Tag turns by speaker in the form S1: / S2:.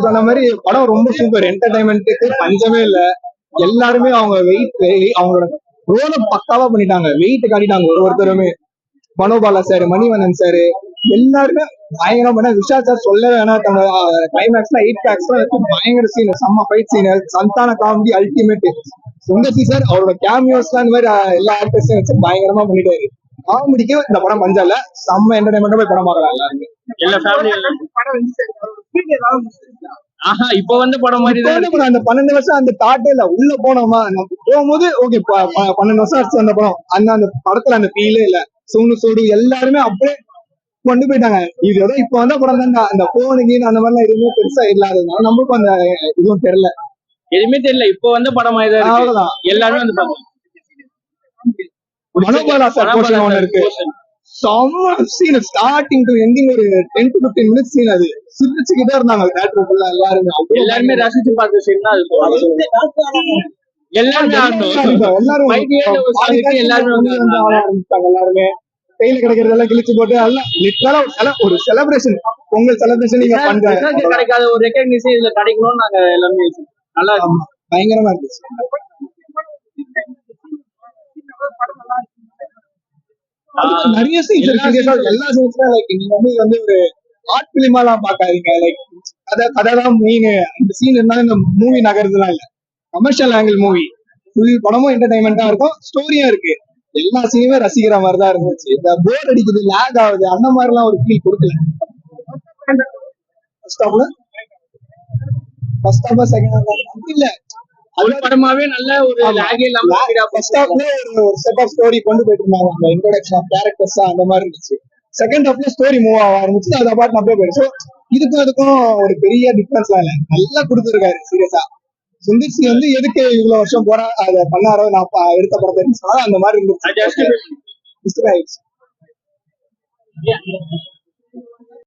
S1: சொன்ன மாதிரி படம் ரொம்ப சூப்பர். என்டர்டைன்மெண்ட்டுக்கு பஞ்சமே இல்ல. எல்லாருமே அவங்க அவங்களோட ரோல பக்காவா பண்ணிட்டாங்க. வெயிட் காட்டிட்டாங்க ஒருத்தருமே. மனோபாலா சார், மணிவண்ணன் சார், எல்லாருமே பயங்கரம் பண்ண. விஷால் சார் சொல்ல வேணாம். கிளைமேக்ஸ்ல 8 பேக்ஸ் பயங்கர சீன், செம்ம ஃபைட் சீன், சந்தான காமெடி அல்டிமேட். சுந்தர்சி சார் அவரோட கேமியோஸ்லாம் இந்த மாதிரி எல்லா ஆக்டர்ஸையும் வச்சு பயங்கரமா பண்ணிட்டாரு. காமெடிக்கு இந்த படம் பஞ்சால செம்ம என்டர்டைன்மெண்டா போய் படம் பார்க்கலாம் எல்லாருமே.
S2: எல்லா ஃபேமிலியும் இப்ப வந்து படம் மாதிரி
S1: அந்த 12 வருஷம் அந்த தாட்டே இல்ல. உள்ள போனோமா போகும்போது ஓகே 12 வருஷம் ஆச்சு அந்த படம். அந்த படத்துல அந்த ஃபீலே இல்ல. சூடு சூடு எல்லாருமே அப்படியே கொண்டு போயிட்டாங்க. இது ஏதோ இப்ப வந்த படம் தான். அந்த போனுக்கு அந்த மாதிரிலாம் எதுவுமே பெருசா இல்லாததுனால நம்மளுக்கும் அந்த இதுவும் தெரியல,
S2: எதுவுமே தெரியல. இப்ப வந்து படம் அவ்வளவுதான். எல்லாருமே வந்து
S1: மனோபாலா சார் போர்ஷன் ஒண்ணு இருக்கு. செம்ம சீன், ஸ்டார்டிங் டு எண்டிங் ஒரு 10 to 15 மினிட்ஸ் சீன். அது சிரிச்சுக்கிட்டே இருந்தாங்க தியேட்டருக்குள்ள
S2: எல்லாருமே ரசிச்சு பார்த்த சீன் தான் அது.
S1: எல்லாருமே கையில கிடைக்கிறதெல்லாம் கிழிச்சு போட்டு எல்லாம் ஒரு செலிப்ரேஷன், பொங்கல் செலிப்ரேஷன் நீங்க பண்றாங்க.
S2: கிடைக்காத ஒரு ரெகக்னிஷன் இதுல கிடைக்கணும்னு நாங்க எல்லாமே நல்லா
S1: பயங்கரமா இருந்துச்சு. நிறைய சீன்ஸ் இருக்கு. எல்லா சீன்ஸ்மே லைக் நீங்க வந்து ஒரு ஆர்ட் பிலிமா எல்லாம் பாக்காதீங்க. லைக் கதைதான் மெயின். இந்த சீன் இருந்தாலும் இந்த மூவி நகர்றதுலாம் இல்ல. Commercial angle movie. ஃபுல் படமும் என்டர்டைன்மெண்டா இருக்கும், ஸ்டோரியா இருக்கு. எல்லா சீனுமே ரசிக்கிற மாதிரி தான் இருந்துச்சு. இந்த போர் அடிக்குது, லேக் ஆகுது, அந்த மாதிரி எல்லாம் ஒரு ஃபீல் கொடுக்கல. ஃபர்ஸ்ட் ஹாஃப் செகண்ட் ஹாஃப் இல்ல,
S2: ஒரு படமாவே நல்ல ஒரு
S1: ஃபர்ஸ்ட் ஹாஃப்ல ஒரு செட் ஆஃப் ஸ்டோரி கொண்டு போயிட்டு இருந்தாங்க. அந்த இன்ட்ரோடக்ஷன் ஆஃப் கேரக்டர்ஸ் அந்த மாதிரி இருந்துச்சு. செகண்ட் ஹாஃப்ல ஸ்டோரி மூவ் ஆக ஆரம்பிச்சு அதை பாட்டு அப்படியே போயிடுச்சு. இதுக்கும் அதுக்கும் ஒரு பெரிய டிஃபரன்ஸ் எல்லாம் இல்ல. நல்லா கொடுத்துருக்காரு சீரியஸா. சுந்தர்சி வந்து எதுக்கு இவ்வளவு வருஷம் போறா அதை பண்ணாரோ, நான் எடுத்த படத்தை அந்த மாதிரி இருந்துச்சு.